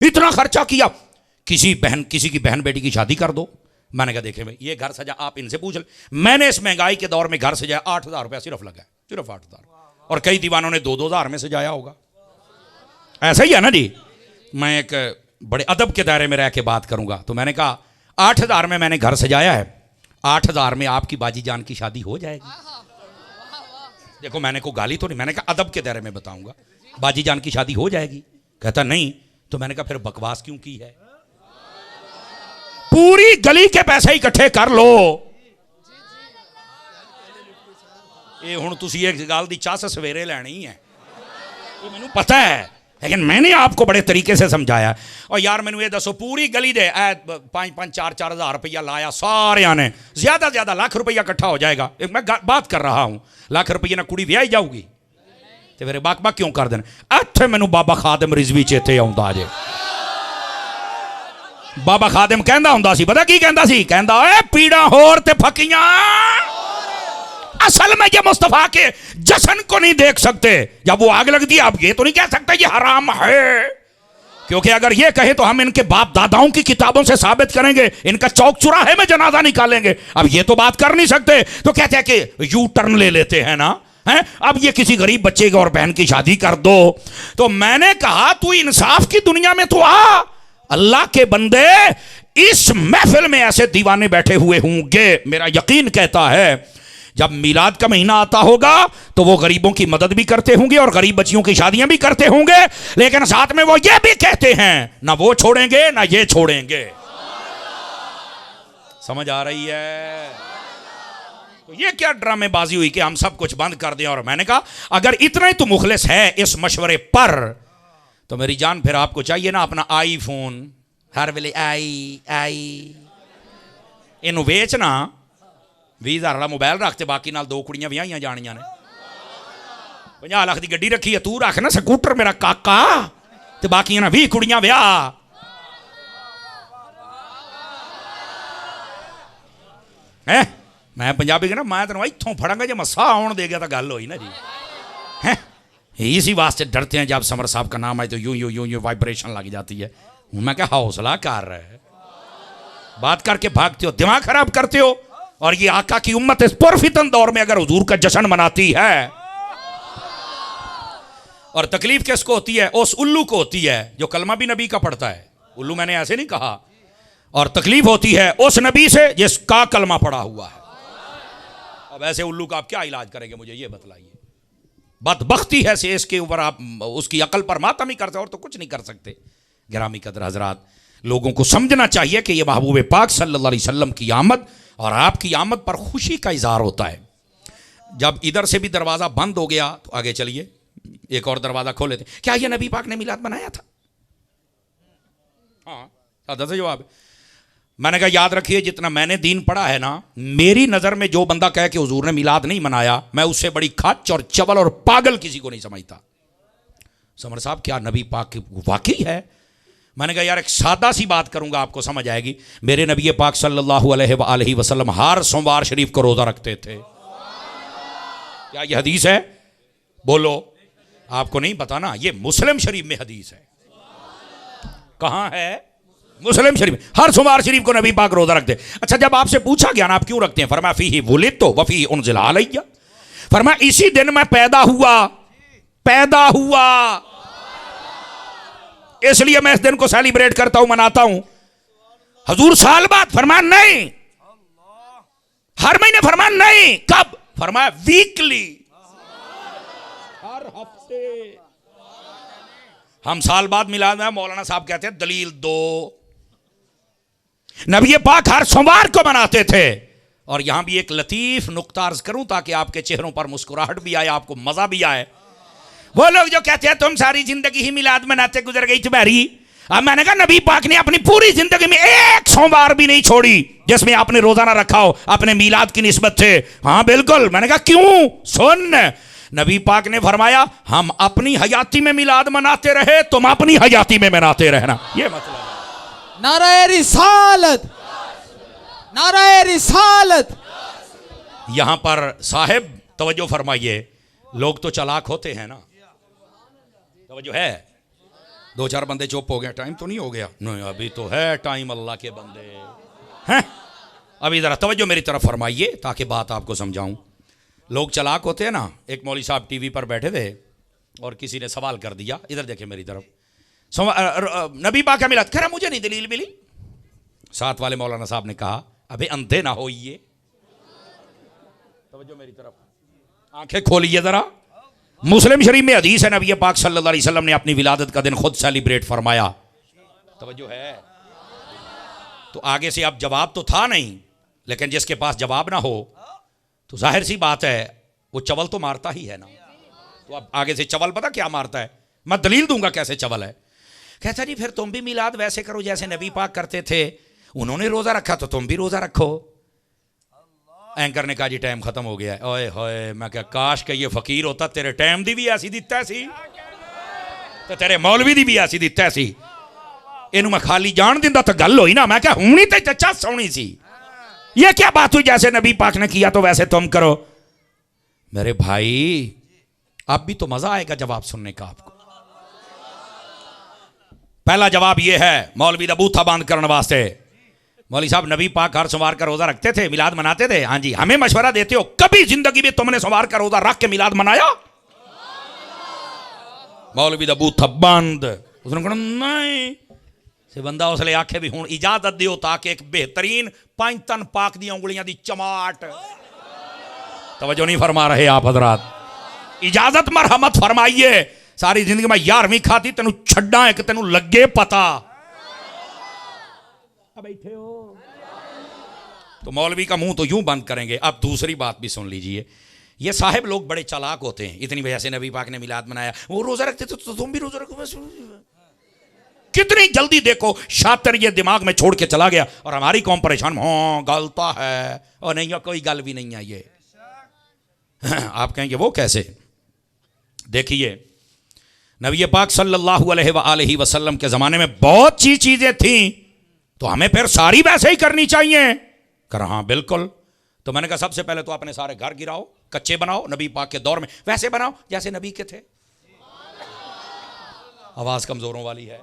इतना खर्चा किया, किसी की बहन बेटी की शादी कर दो। मैंने कहा देखे भाई ये घर सजा, आप इनसे पूछ ले, मैंने इस महंगाई के दौर में घर सजाया 8,000 रुपया सिर्फ लगा, सिर्फ 8,000, और कई दीवानों ने 2,000 में सजाया होगा। ऐसा ही है ना जी। मैं एक बड़े अदब के दायरे में रह के बात करूंगा, तो मैंने कहा 8,000 में मैंने घर सजाया है, 8,000 में आपकी बाजी जान की शादी हो जाएगी। देखो मैंने कोई गाली तो नहीं, मैंने कहा अदब के दायरे में बताऊंगा, बाजी जान की शादी हो जाएगी। कहता नहीं। तो मैंने कहा फिर बकवास क्यों की है, पूरी गली के पैसे इकट्ठे कर लो। ये हुण तुसी एक गल दी चस सवेरे लैनी है, ये मैनू पता है, लेकिन मैंने आपको बड़े तरीके से समझाया। और यार मैनू ये दसो, पूरी गली दे 5-5, 4-4 हज़ार रुपया लाया सारिया ने, ज्यादा से ज्यादा लाख रुपया इकट्ठा हो जाएगा। मैं बात कर रहा हूं, लाख रुपये ना कुड़ी विआही जाऊगी, तो फिर बक बक क्यों कर देना। इत्थे मैनू बाबा खादिम रिजवी चेते आउंदा जे। बाबा खादिम कहंदा हुंदा सी, पता की कहंदा सी, कहंदा ओए पीड़ा होर ते फकियां, असल में ये मुस्तफा के जश्न को नहीं देख सकते। जब वो आग लगती है, आप ये तो नहीं कह सकते ये हराम है, क्योंकि अगर ये कहे तो हम इनके बाप दादाओं की किताबों से साबित करेंगे, इनका चौक चौराहे में जनाजा निकालेंगे। अब ये तो बात कर नहीं सकते, तो कहते हैं कि यू टर्न ले लेते हैं ना, हैं? अब ये किसी गरीब बच्चे की और बहन की शादी कर दो। तो मैंने कहा तू इंसाफ की दुनिया में तो आ, अल्लाह के बंदे, इस महफिल में ऐसे दीवाने बैठे हुए होंगे, मेरा यकीन कहता है जब मिलाद का महीना आता होगा तो वो गरीबों की मदद भी करते होंगे और गरीब बच्चियों की शादियां भी करते होंगे, लेकिन साथ में वो ये भी कहते हैं ना वो छोड़ेंगे ना ये छोड़ेंगे। समझ आ रही है? तो ये क्या ड्रामेबाजी हुई कि हम सब कुछ बंद कर दें। और मैंने कहा अगर इतना ही तो मुखलिस है इस मशवरे पर, तो मेरी जान फिर आपको चाहिए ना अपना आईफोन, हर वेले आई इनू वेचना, 20,000 वाला मोबाइल रखते, बाकी नाल 2 कुड़ियां विआहियां जानियां ने, 50 लाख की गड्डी रखी है, तू रख ना स्कूटर मेरा काका, ते बाकी ना 20 कुड़ियां विआह। है मैं पंजाबी कहना, मैं तेन इत्थों फड़ांगा, जो मसा आउण दे गया तो गल होई ना जी। है इसी वास्ते डरते हैं जब समर साहब का नाम आए तो यूं यूं यूं यूं वाइब्रेशन लग जाती है। मैं क्या हौसला कर रहे है, बात करके भागते हो, दिमाग खराब करते हो। और ये आका की उम्मत इस पुरफितन दौर में अगर हुजूर का जश्न मनाती है, और तकलीफ किसको होती है? उस उल्लू को होती है जो कलमा भी नबी का पढ़ता है। उल्लू मैंने ऐसे नहीं कहा। और तकलीफ होती है उस नबी से जिसका कलमा पड़ा हुआ है। अब ऐसे उल्लू का आप क्या इलाज करेंगे, मुझे ये बतलाइए। बदबख्ती है से इसके ऊपर आप उसकी अकल पर मातम ही करते और तो कुछ नहीं कर सकते। गिरामी कदर हजरात, लोगों को समझना चाहिए कि यह महबूब पाक सल्लल्लाहु अलैहि वसल्लम की आमद और आपकी आमद पर खुशी का इजहार होता है। जब इधर से भी दरवाज़ा बंद हो गया तो आगे चलिए, एक और दरवाज़ा खोले थे। क्या ये नबी पाक ने मिलाद मनाया था? हाँ, सादा से जवाब। मैंने कहा याद रखिए, जितना मैंने दीन पढ़ा है ना, मेरी नज़र में जो बंदा कहे कि हुजूर ने मिलाद नहीं मनाया, मैं उससे बड़ी खच और चवल और पागल किसी को नहीं समझता। समर साहब क्या नबी पाक वाकई है? मैंने कहा यार एक सादा सी बात करूंगा, आपको समझ आएगी। मेरे नबी पाक सल्लल्लाहु अलैहि वसल्लम हर सोमवार शरीफ को रोज़ा रखते थे। क्या ये हदीस है? बोलो, आपको नहीं पता ना, ये मुस्लिम शरीफ में हदीस है। कहाँ है? मुस्लिम शरीफ में। हर सोमवार शरीफ को नबी पाक रोज़ा रखते। अच्छा, जब आपसे पूछा गया ना आप क्यों रखते हैं, फरमाया फीही वुलिदतु व फीही उनज़िला अलैया, फरमाया इसी दिन मैं पैदा हुआ, इसलिए मैं इस दिन को सेलिब्रेट करता हूं, मनाता हूं। हुजूर साल बाद, फरमाया नहीं। हर महीने, फरमाया नहीं। कब? फरमाया वीकली, हर हफ्ते। हम साल बाद मिलाद में, मौलाना साहब कहते हैं दलील दो। नबी पाक हर सोमवार को मनाते थे। और यहां भी एक लतीफ नुक्ता अर्ज करूं ताकि आपके चेहरों पर मुस्कुराहट भी आए, आपको मजा भी आए। वो लोग जो कहते हैं तुम सारी जिंदगी ही मिलाद मनाते गुजर गई तुम्हारी, अब मैंने कहा नबी पाक ने अपनी पूरी जिंदगी में एक सोमवार भी नहीं छोड़ी जिसमें आपने रोजाना रखा हो अपने मिलाद की निस्बत थे। हाँ बिल्कुल। मैंने कहा क्यों? सुन, नबी पाक ने फरमाया हम अपनी हयाती में मिलाद मनाते रहे, तुम अपनी हयाती में मनाते रहना। ये मतलब है। नाराए रिसालत, नाराए रिसालत। यहां पर साहिब तवज्जो फरमाइए, लोग तो चालाक होते हैं ना, तवज्जो है। दो चार बंदे चुप हो गए, टाइम तो नहीं हो गया? नहीं अभी तो है टाइम, अल्लाह के बंदे हैं। अभी ज़रा तवज्जो मेरी तरफ फरमाइए ताकि बात आपको समझाऊं। लोग चालाक होते हैं ना। एक मौलवी साहब टीवी पर बैठे थे और किसी ने सवाल कर दिया, इधर देखे मेरी तरफ, नबी पाक का मिलाद, कह रहा मुझे नहीं दलील मिली। साथ वाले मौलाना साहब ने कहा अबे अंधे ना होइए, तवज्जो मेरी तरफ, आंखें खोलिए जरा। मुस्लिम शरीफ में हदीस है, नबी पाक सल्लल्लाहु अलैहि वसल्लम ने अपनी विलादत का दिन खुद सेलिब्रेट फरमाया। तवज्जो है। तो आगे से अब जवाब तो था नहीं, लेकिन जिसके पास जवाब ना हो तो जाहिर सी बात है वो चवल तो मारता ही है ना। तो अब आगे से चवल पता क्या मारता है, मैं दलील दूंगा कैसे चवल है। कहता जी फिर तुम भी मिलाद वैसे करो जैसे नबी पाक करते थे, उन्होंने रोजा रखा तो तुम भी रोजा रखो। एंकर ने कहा जी टाइम खत्म हो गया है। ओए होए, मैं क्या काश के ये फकीर होता, तेरे टाइम दी भी ऐसी दिता सी तो तेरे मौलवी दी भी ऐसी दिता सी। इनू मैं खाली जान दिंदा तो गल होई ना। मैं क्या हुणी तो चचा सोनी सी, ये क्या बात हुई जैसे नबी पाक ने किया तो वैसे तुम करो। मेरे भाई अब भी तो मजा आएगा जवाब सुनने का आपको। पहला जवाब यह है मौलवी दा बूथा बंद करने वास्ते। मौलवी साहब नबी पाक हर सोमवार का रोजा रखते थे, मिलाद मनाते थे। हाँ जी, हमें मशवरा देते हो, कभी जिंदगी में तुमने सोमवार का रोजा रख के मिलाद मनाया? मौलवी दा बूथा बंद। उसने कहा नहीं से बंदा उसले आखे भी हुण इजाजत दियो ताकि एक बेहतरीन 5 टन पाक दी उंगलियां दी चमाट। तवज्जो नहीं फरमा रहे आप हजरात, इजाजत मरहमत फरमाइए। सारी जिंदगी में 11वीं खाती तेनू छड्डा है कि तेनू लगे पता। बैठे हो तो मौलवी का मुंह तो यूं बंद करेंगे। अब दूसरी बात भी सुन लीजिए, ये साहिब लोग बड़े चालाक होते हैं। इतनी वजह से नबी पाक ने मिलाद मनाया, वो रोजा रखते थे तो तुम भी रोजा रखो। बस कितनी जल्दी देखो शातिर ये दिमाग में छोड़ के चला गया और हमारी कौम परेशान। हाँ गलता है और नहीं, कोई गल भी नहीं है ये। आप कहेंगे वो कैसे? देखिए नबी पाक सल्लल्लाहु अलैहि वसल्लम के ज़माने में बहुत सी चीज़ें थीं, तो हमें फिर सारी वैसे ही करनी चाहिए। कर हाँ बिल्कुल। तो मैंने कहा सबसे पहले तो अपने सारे घर गिराओ, कच्चे बनाओ, नबी पाक के दौर में वैसे बनाओ जैसे नबी के थे। आवाज़ कमज़ोरों वाली है।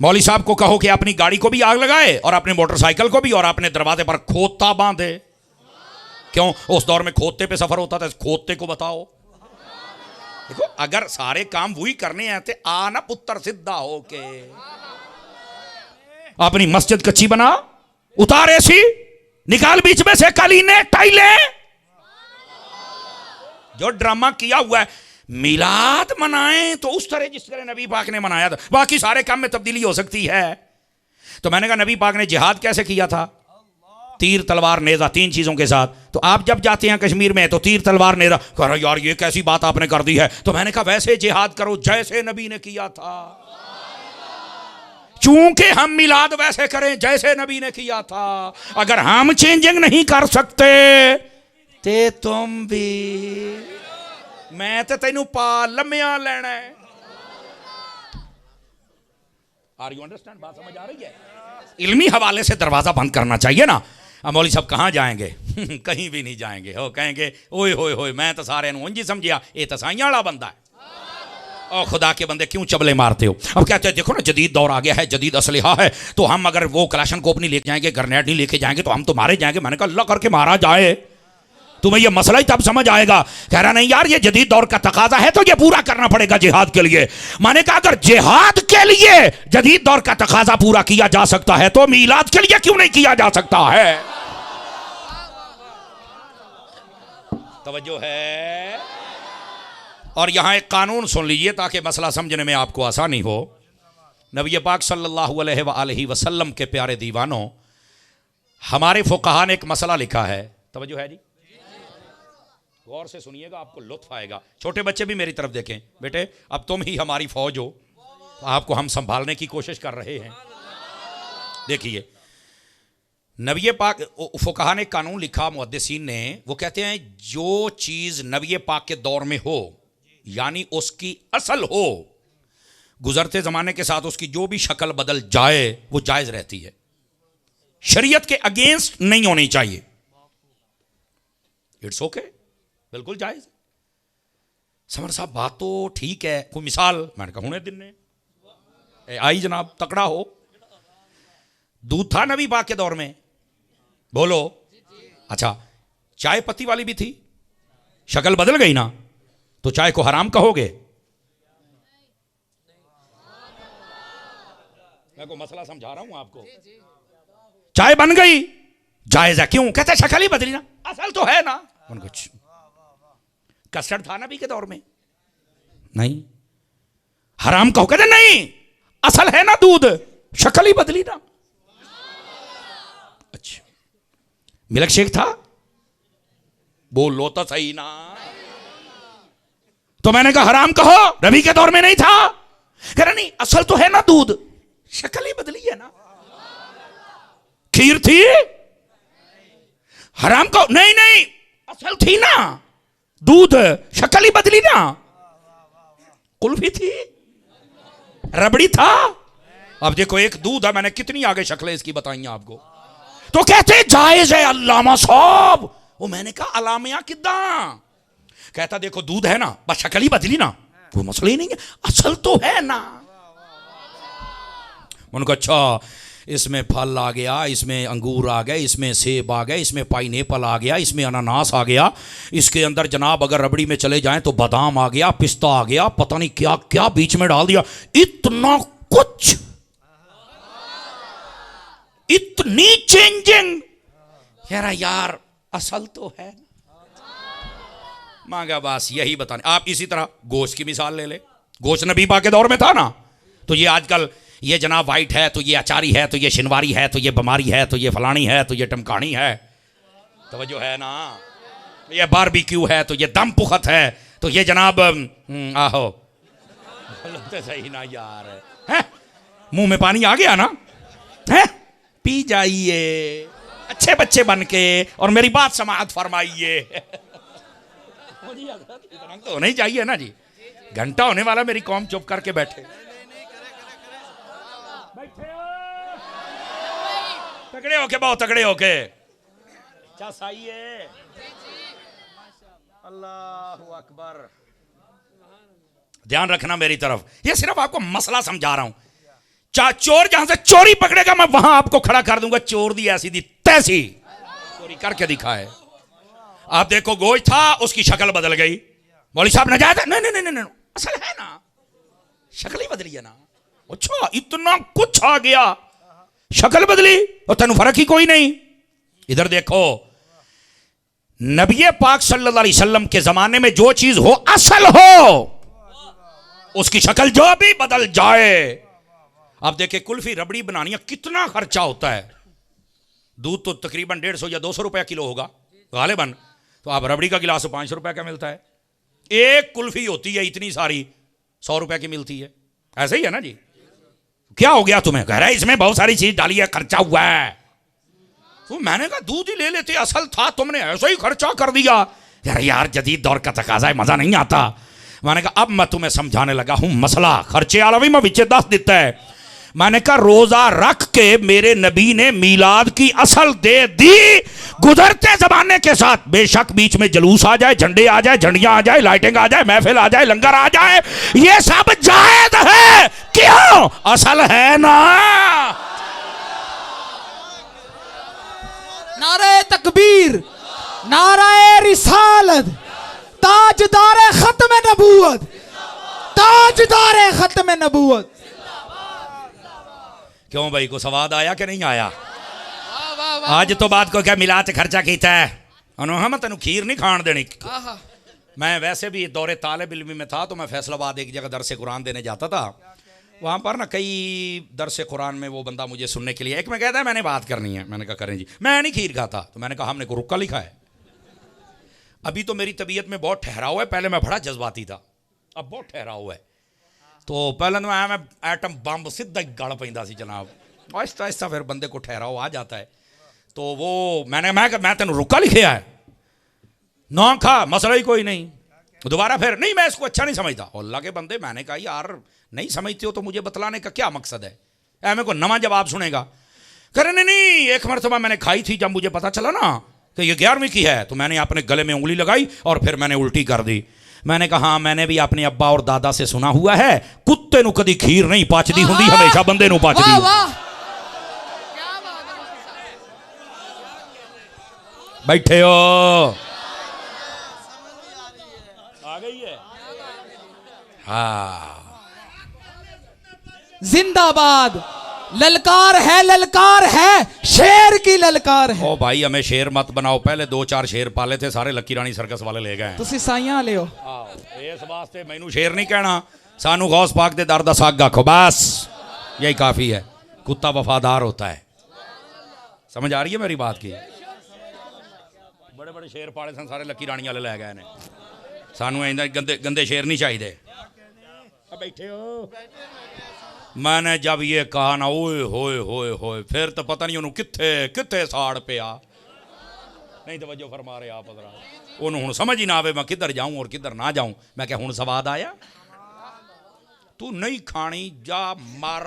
मौलवी साहब को कहो कि अपनी गाड़ी को भी आग लगाए और अपने मोटरसाइकिल को भी, और अपने दरवाजे पर खोता बांधे। क्यों? उस दौर में खोते पे सफर होता था, खोते को बताओ। देखो अगर सारे काम वही करने हैं तो आना पुत्र सिद्धा होके अपनी मस्जिद कच्ची बना, उतार एसी, निकाल बीच में से कालीने टाइले। जो ड्रामा किया हुआ है, मिलाद मनाएं तो उस तरह जिस तरह नबी पाक ने मनाया था। बाकी सारे काम में तब्दीली हो सकती है। तो मैंने कहा नबी पाक ने जिहाद कैसे किया था? तीर तलवार नेजा, 3 चीजों के साथ। तो आप जब जाते हैं कश्मीर में तो तीर तलवार नेजा, कह रहा यार ये कैसी बात आपने कर दी है। तो मैंने कहा वैसे जिहाद करो जैसे नबी ने किया था। चूंकि हम मिलाद वैसे करें जैसे नबी ने किया था। अगर हम चेंजिंग नहीं कर सकते ते तुम भी, मैं तो तेनू पा लम्या लेना है। Are you understand? बात समझ आ रही है? इल्मी हवाले से दरवाजा बंद करना चाहिए ना। अब मौलवी साहब कहाँ जाएंगे? कहीं भी नहीं जाएंगे। हो कहेंगे ओए होए होए मैं तो सारे उंजी समझिया ये तो साइयां वाला बंदा है। और खुदा के बंदे क्यों चबले मारते हो? अब कहते हैं देखो ना जदीद दौर आ गया है, जदीद असलिहा है, तो हम अगर वो कलाशन कोप नहीं लेके जाएंगे, ग्रेनेड नहीं लेके जाएंगे तो हम तो मारे जाएंगे। मैंने कहा अल्लाह करके मारा जाए, तुम्हें यह मसला ही तब समझ आएगा। कह रहा नहीं यार ये जदीद दौर का तकाजा है तो ये पूरा करना पड़ेगा जिहाद के लिए। मैंने कहा अगर जिहाद के लिए जदीद दौर का तकाजा पूरा किया जा सकता है तो मिलाद के लिए क्यों नहीं किया जा सकता है? तवज्जो है। और यहां एक कानून सुन लीजिए ताकि मसला समझने में आपको आसानी हो। नबी पाक सल्लल्लाहु अलैहि वसल्लम के प्यारे दीवानों, हमारे फुकहा ने एक मसला लिखा है। तवज्जो है जी, गौर से सुनिएगा, आपको लुत्फ आएगा। छोटे बच्चे भी मेरी तरफ देखें। बेटे अब तुम ही हमारी फौज हो, तो आपको हम संभालने की कोशिश कर रहे हैं। देखिए नबी पाक फुकहा ने कानून लिखा, मुहद्दिसीन ने, वो कहते हैं जो चीज़ नबी पाक के दौर में हो यानी उसकी असल हो, गुजरते ज़माने के साथ उसकी जो भी शक्ल बदल जाए वो जायज़ रहती है, शरीयत के अगेंस्ट नहीं होनी चाहिए। इट्स ओके, बिल्कुल जायज़। समर साहब बात तो ठीक है, कोई मिसाल? मैंने कहा हुने दिन ने आई जनाब, तकड़ा हो। दूध था नबी पाक के दौर में? बोलो। अच्छा, चाय पत्ती वाली भी थी, शक्ल बदल गई ना, तो चाय को हराम कहोगे? मैं को मसला समझा रहा हूं आपको। चाय बन गई, जायज है, क्यों? कहते शक्ल ही बदली ना, असल तो है ना। उनको कस्टर्ड था नबी के दौर में? नहीं, हराम कहो? कहते नहीं, असल है ना दूध, शक्ल ही बदली ना। अच्छा, मिल्क शेक था? बोलो तो सही ना। तो मैंने कहा हराम कहो, नबी के दौर में नहीं था। कह रहा नहीं, असल तो है ना दूध, शक्ल ही बदली है ना। खीर थी? हराम कहो? नहीं नहीं, असल थी ना दूध, शक्ल ही बदली ना। कुल्फी थी? रबड़ी था? अब देखो, एक दूध है, मैंने कितनी आगे शक्लें इसकी बताई आपको। तो कहते जायज है अल्लामा साहब। वो मैंने कहा अलामिया किदा? कहता देखो दूध है ना, बस शक्ल ही बदली ना, कोई मसला ही नहीं है, असल तो है ना। उनको अच्छा, इसमें फल आ गया, इसमें अंगूर आ गए, इसमें सेब आ गए, इसमें पाइनएप्पल आ गया, इसमें अनानास आ गया, इसके अंदर जनाब अगर रबड़ी में चले जाएं तो बादाम आ गया, पिस्ता आ गया, पता नहीं क्या क्या बीच में डाल दिया। इतना कुछ, इतनी चेंजिंग। यार असल तो है। मांगा बस यही बताने। आप इसी तरह गोश्त की मिसाल ले ले। गोश्त नबी पाक के दौर में था ना, तो ये आजकल ये जनाब वाइट है, तो ये अचारी है, तो ये शिनवारी है, तो ये बमारी है, तो ये फलानी है, तो ये टमकानी है। तवज्जो है ना? ये बारबेक्यू है, तो ये दम पुखत है, तो ये जनाब आहो तो सही ना यार, है मुंह में पानी आ गया ना, है? पी जाइए अच्छे बच्चे बन के और मेरी बात समाअत फरमाइए। इतना तो होना ही चाहिए ना जी। घंटा होने वाला, मेरी कौम चुप करके बैठे। तगड़े होके, बहुत तगड़े होके। अल्लाह अकबर। ध्यान रखना मेरी तरफ, ये सिर्फ आपको मसला समझा रहा हूं। चोर जहां से चोरी पकड़ेगा, मैं वहां आपको खड़ा कर दूंगा। चोर दी ऐसी दी तैसी, चोरी करके दिखाए। आप देखो गोश्त था, उसकी शक्ल बदल गई। मौलवी साहब नजायज है? नहीं नहीं नहीं नहीं, असल है ना, शक्ल ही बदली है ना। अच्छा, इतना कुछ आ गया, शक्ल बदली और तेन फर्क ही कोई नहीं। इधर देखो, नबी पाक सल्लल्लाहु अलैहि वसल्लम के जमाने में जो चीज हो, असल हो, उसकी शक्ल जो भी बदल जाए। अब देखिए, कुल्फी रबड़ी बनानी है, कितना खर्चा होता है। दूध तो तकरीबन 150 या 200 रुपया किलो होगा गालिबन, तो आप रबड़ी का गिलास 500 रुपया का मिलता है। एक कुल्फी होती है इतनी सारी, 100 रुपया की मिलती है। ऐसे ही है ना जी। क्या हो गया तुम्हें? कह रहा है इसमें बहुत सारी चीज डाली है, खर्चा हुआ है। तो मैंने कहा दूध ही ले लेते, असल था, तुमने ऐसा ही खर्चा कर दिया। यार जदीद दौर का तकाजा है, मजा नहीं आता। मैंने कहा अब मैं तुम्हें समझाने लगा हूं मसला। खर्चे वाला भी मैं विचे दस देता है। मैंने कहा रोजा रख के मेरे नबी ने मीलाद की असल दे दी, गुजरते जमाने के साथ। बेशक बीच में जलूस आ जाए, झंडे आ जाए, झंडियां आ जाए, लाइटिंग आ जाए, महफिल आ जाए, लंगर आ जाए, ये सब जायज है। क्यों? असल है ना। नारे तकबीर, नारे रिसालत, ताजदार खत्म नबूवत, ताजदार खत्म नबूवत। क्यों भाई, को सवाद आया कि नहीं आया? आज तो बात को क्या मिला खर्चा किया है। मैं तेन खीर नहीं खान देनी। मैं वैसे भी दौरे तालिब इल्मी में था, तो मैं फैसलाबाद एक जगह दरसे कुरान देने जाता था। वहाँ पर ना कई दरसे कुरान में वो बंदा मुझे सुनने के लिए, एक में कहता है मैंने बात करनी है। मैंने कहा करें जी। मैं नहीं खीर खाता, तो मैंने कहा हमने को रुक्का लिखा है। अभी तो मेरी तबीयत में बहुत ठहराव है, पहले मैं बड़ा जज्बाती था, अब बहुत ठहराव है। तो पहले तो मैं एटम बंब सीधा ही गल पैंदा सी जनाब। आहिस्ता आहिस्ता फिर बंदे को ठहराव आ जाता है। तो वो मैं तेन रुक्का लिखा है ना, खा, मसला ही कोई नहीं। दोबारा फिर नहीं, मैं इसको अच्छा नहीं समझता। अल्लाह के बंदे, मैंने कहा यार नहीं समझते हो तो मुझे बतलाने का क्या मकसद है? मेरे को नवा जवाब सुनेगा। करे नहीं, एक मरतबा मैंने खाई थी, जब मुझे पता चला ना कि ये 11वीं की है, तो मैंने अपने गले में उंगली लगाई और फिर मैंने उल्टी कर दी। मैंने कहा हाँ, मैंने भी अपने अब्बा और दादा से सुना हुआ है, कुत्ते नु कदी खीर नहीं पचदी हुंदी, हमेशा बंदे नु पचदी। वाह वाह, बैठे हो, आ गई है। हाँ, जिंदाबाद, ललकार है, शेर की ललकार है। ओ भाई हमें शेर मत बनाओ, पहले 2-4 शेर पाले थे, सारे लकी रानी सर्कस वाले ले गए। तुसी साइयां ले हो, इस वास्ते मैनू शेर नहीं कहना, सानू गौस पाक दे दर दा साग आखो, बस यही काफी है। कुत्ता वफादार होता है, समझ आ रही है मेरी बात की? बड़े बड़े शेर पाले सन, सारे लकी रानी वाले ले गए ने, सानू इंदा गंदे गंदे शेर नहीं चाहिए। बैठे हो, मैंने जब ये कहा ना, ओए होए होए होए, फिर तो पता नहीं उन्होंने कित्थे कित्थे साड़ पिया। नहीं तवज्जो फरमा रहे आप हज़रात, उन्होंने समझ ही ना आवे मैं किधर जाऊं और किधर ना जाऊं। मैं क्या हुण सवाद आया, तू नहीं खानी जा मर।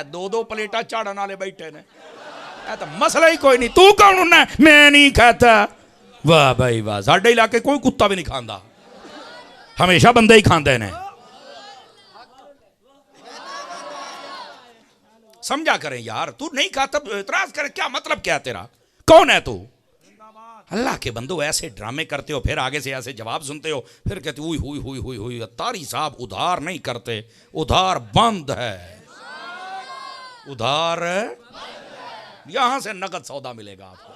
2-2 प्लेटा झाड़न वाले बैठे ने, तो मसला ही कोई नहीं। तू कौन होना, मैं नहीं खाता। वाह भाई वाह, साडे इलाके कोई कुत्ता भी नहीं खाता, हमेशा बंदे ही खाते ने। समझा करें यार, तू नहीं खाता इतराज करे, क्या मतलब क्या तेरा, कौन है तू? अल्लाह के बंदो, ऐसे ड्रामे करते हो, फिर आगे से ऐसे जवाब सुनते हो, फिर कहते हुई हुई हुई हुई हुई अत्तारी साहब उधार नहीं करते, उधार बंद है, उधार यहां से नगद सौदा मिलेगा आपको।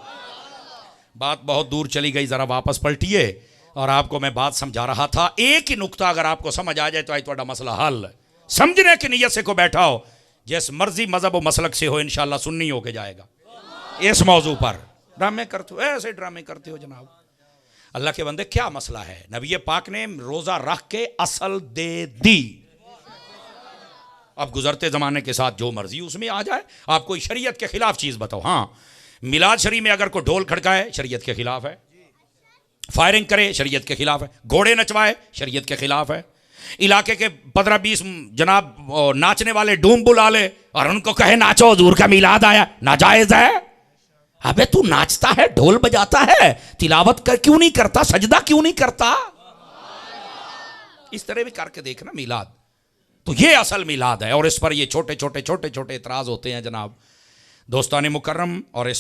बात बहुत दूर चली गई, जरा वापस पलटिए। और आपको मैं बात समझा रहा था, एक ही नुक्ता अगर आपको समझ आ जाए तो आई ਤੁਹਾਡਾ मसला हल। समझने की नीयत से को बैठा हो, जिस मर्जी मजहब व मसलक से हो, इंशाल्लाह सुन्नी होके जाएगा। इस मौजू पर ड्रामे करते हो, ऐसे ड्रामे करते हो जनाब। अल्लाह के बंदे, क्या मसला है? नबी पाक ने रोजा रख के असल दे दी। अब गुजरते जमाने के साथ जो मर्जी उसमें आ जाए। आप कोई शरीयत के खिलाफ चीज बताओ। हाँ, मिलाद शरीफ में अगर कोई ढोल खड़काए, शरीयत के खिलाफ है। फायरिंग करे, शरीयत के खिलाफ है। घोड़े नचवाए, शरीयत के खिलाफ है। इलाके के 15-20 जनाब नाचने वाले डूम बुला ले और उनको कहे नाचो, हुजूर का मिलाद आया, नाजायज है। अबे तू नाचता है, ढोल बजाता है, तिलावत कर क्यों नहीं करता, सजदा क्यों नहीं करता? इस तरह भी करके देखना मिलाद। तो ये असल मिलाद है, और इस पर ये छोटे छोटे छोटे छोटे इतराज होते हैं जनाब। दोस्तान मुकर्रम, और इस